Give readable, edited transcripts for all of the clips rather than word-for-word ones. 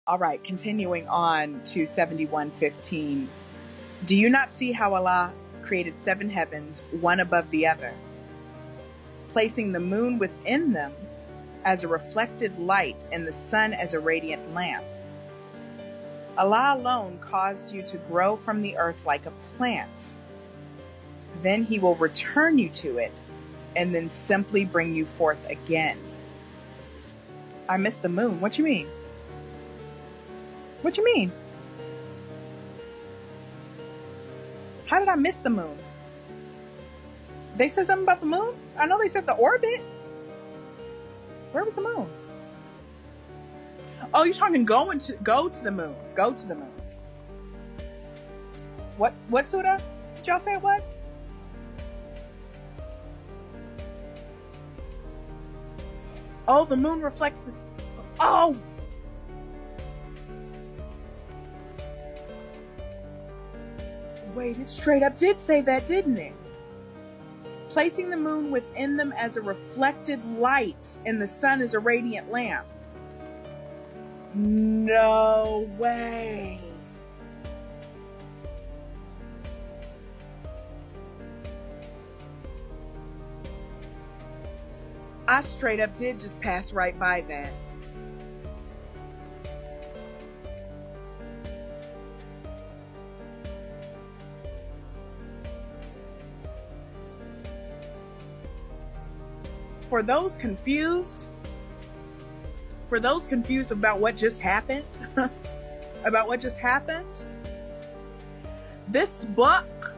All right, continuing on to 71:15. Do you not see how Allah created 7 heavens, one above the other, placing the moon within them as a reflected light and the sun as a radiant lamp? Allah alone caused you to grow from the earth like a plant. Then He will return you to it and then simply bring you forth again. I miss the moon. What you mean? What you mean? How did I miss the moon? They said something about the moon? I know they said the orbit. Where was the moon? Oh, you're talking go to the moon. Go to the moon. What surah did y'all say it was? Oh, the moon reflects this. Oh! Wait, it straight up did say that, didn't it? Placing the moon within them as a reflected light and the sun as a radiant lamp. No way. I straight up did just pass right by that. For those confused about what just happened, this book,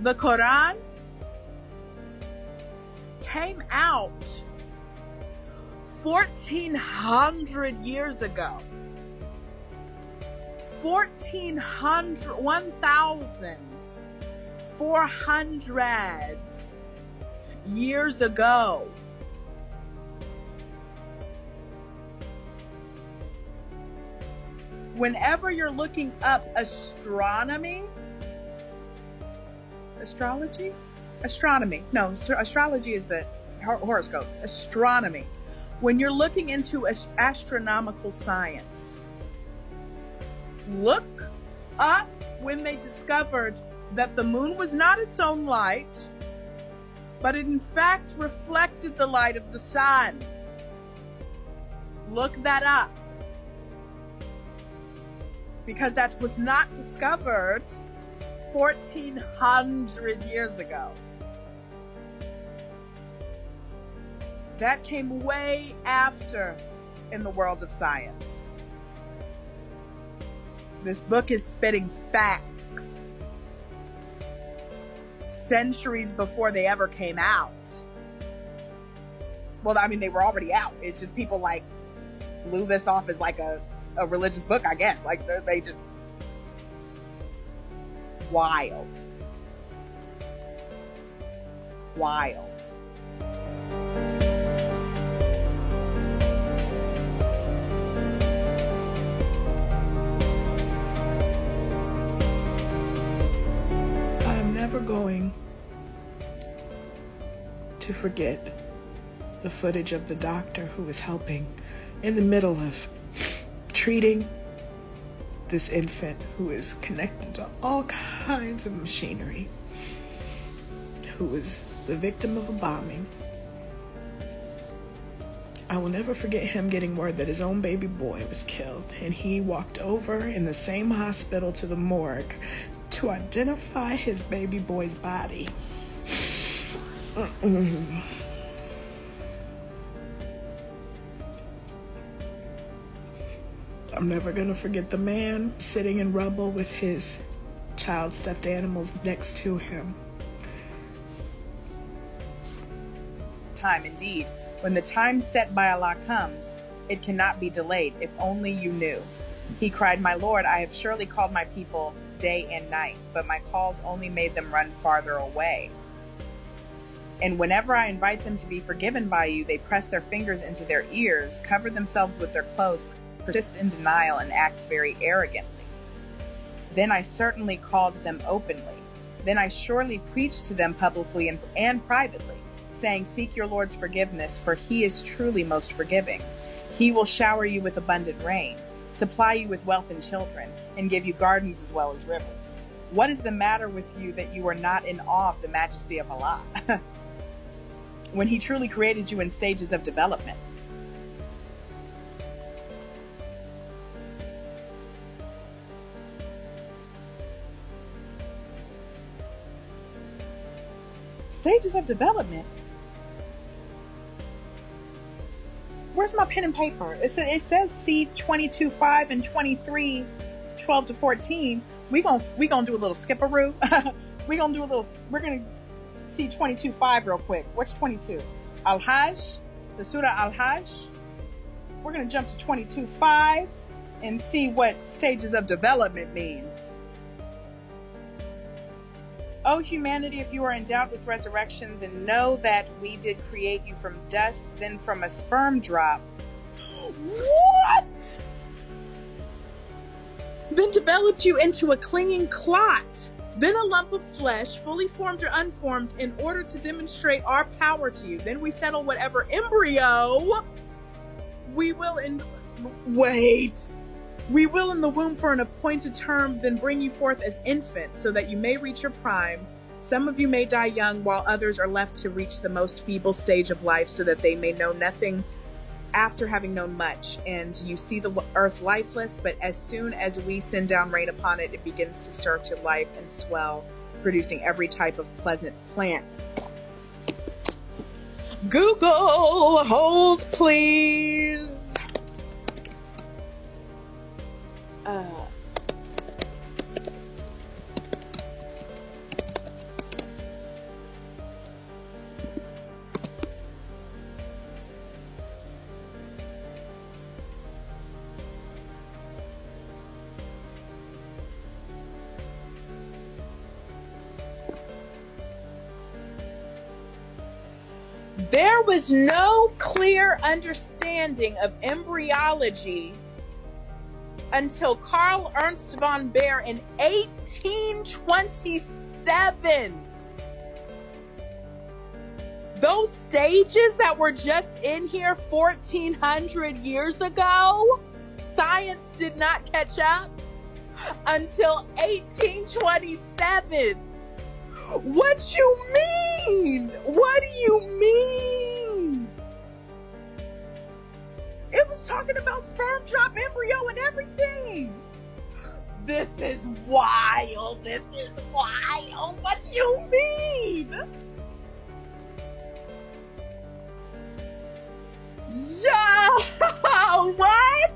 the Quran, came out 1,400 years ago. 1,400 years ago. Whenever you're looking up astrology? No, astrology is the horoscopes. Astronomy. When you're looking into astronomical science, look up when they discovered that the moon was not its own light, but it in fact reflected the light of the sun. Look that up. Because that was not discovered 1,400 years ago. That came way after in the world of science. This book is spitting facts centuries before they ever came out. Well, I mean, they were already out. It's just people like blew this off as like a religious book, I guess. Like they just wild. I'm never going to forget the footage of the doctor who was helping in the middle of treating this infant who is connected to all kinds of machinery, who was the victim of a bombing. I will never forget him getting word that his own baby boy was killed, and he walked over in the same hospital to the morgue to identify his baby boy's body. I'm never gonna forget the man sitting in rubble with his child stuffed animals next to him. Time indeed. When the time set by Allah comes, it cannot be delayed. If only you knew. He cried, "My Lord, I have surely called my people day and night, but my calls only made them run farther away. And whenever I invite them to be forgiven by you, they press their fingers into their ears, cover themselves with their clothes, persist in denial, and act very arrogantly. Then I certainly called them openly. Then I surely preached to them publicly and privately, saying, seek your Lord's forgiveness, for he is truly most forgiving. He will shower you with abundant rain. supply you with wealth and children, and give you gardens as well as rivers? What is the matter with you that you are not in awe of the majesty of Allah when He truly created you in stages of development? Stages of development? Where's my pen and paper? It says see 22:5 and 23, 12 to 14. We gonna do a little skipperoo. We're gonna see 22:5 real quick. What's 22? Al-Hajj, the Surah Al-Hajj. We're gonna jump to 22:5 and see what stages of development means. O humanity, if you are in doubt with resurrection, then know that we did create you from dust, then from a sperm drop. What? Then developed you into a clinging clot, then a lump of flesh, fully formed or unformed, in order to demonstrate our power to you. Then we settle whatever embryo we will in the womb for an appointed term, then bring you forth as infants, so that you may reach your prime. Some of you may die young, while others are left to reach the most feeble stage of life, so that they may know nothing after having known much. And you see the earth lifeless, but as soon as we send down rain upon it, it begins to stir to life and swell, producing every type of pleasant plant. Google, hold please. There was no clear understanding of embryology until Carl Ernst von Baer in 1827. Those stages that were just in here 1400 years ago, science did not catch up until 1827. What you mean? What do you mean? It was talking about sperm drop, embryo, and everything. This is wild. This is wild. What you mean? Yeah. What?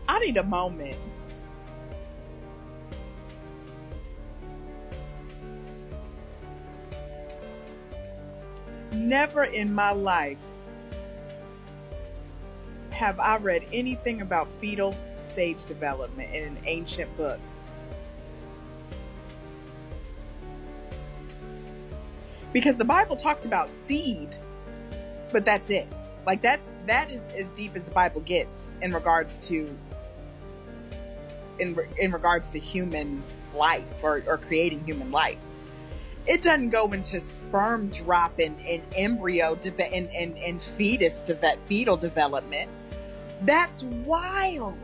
I need a moment. Never in my life have I read anything about fetal stage development in an ancient book. Because the Bible talks about seed, but that's it. Like that is as deep as the Bible gets in regards to human life or creating human life. It doesn't go into sperm drop and embryo and fetal development. That's wild.